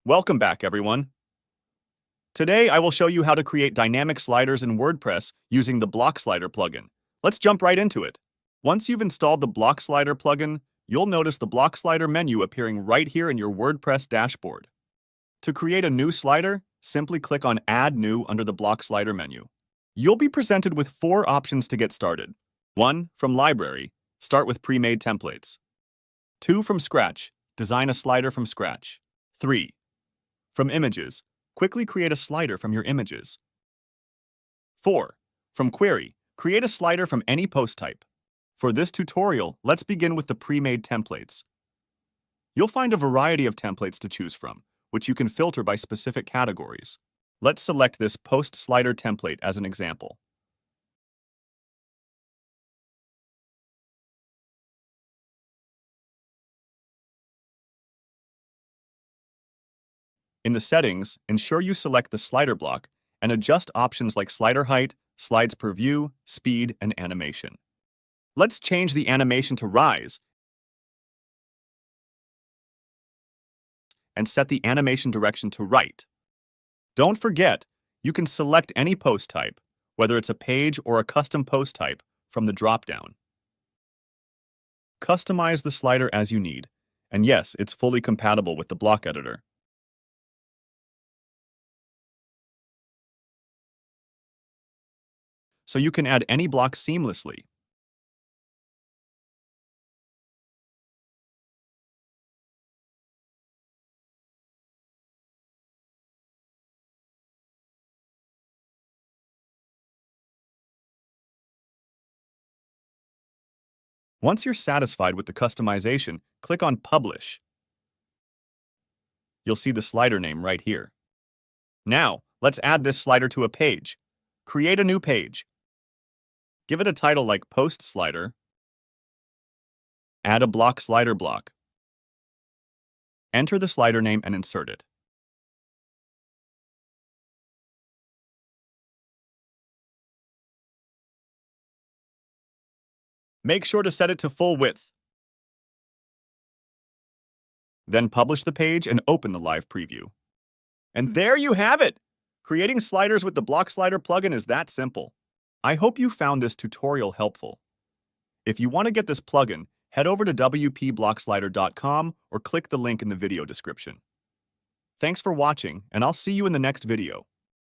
Welcome back, everyone. Today, I will show you how to create dynamic sliders in WordPress using the Block Slider plugin. Let's jump right into it. Once you've installed the Block Slider plugin, you'll notice the Block Slider menu appearing right here in your WordPress dashboard. To create a new slider, simply click on Add New under the Block Slider menu. You'll be presented with 4 options to get started. 1. From Library, start with Premade Templates. 2. From Scratch, design a slider from scratch. 3. From Images, quickly create a slider from your images. 4. From Query, create a slider from any post type. For this tutorial, let's begin with the Premade Templates. You'll find a variety of templates to choose from, which you can filter by specific categories. Let's select this Post Slider template as an example. In the settings, ensure you select the slider block and adjust options like slider height, slides per view, speed, and animation. Let's change the animation to rise and set the animation direction to right. Don't forget, you can select any post type, whether it's a page or a custom post type, from the drop-down. Customize the slider as you need, and yes, it's fully compatible with the block editor. So you can add any block seamlessly. Once you're satisfied with the customization, click on Publish. You'll see the slider name right here. Now, let's add this slider to a page. Create a new page. Give it a title like Post Slider. Add a block slider block. Enter the slider name and insert it. Make sure to set it to full width. Then publish the page and open the live preview. And there you have it! Creating sliders with the Block Slider plugin is that simple. I hope you found this tutorial helpful. If you want to get this plugin, head over to wpblockslider.com or click the link in the video description. Thanks for watching, and I'll see you in the next video.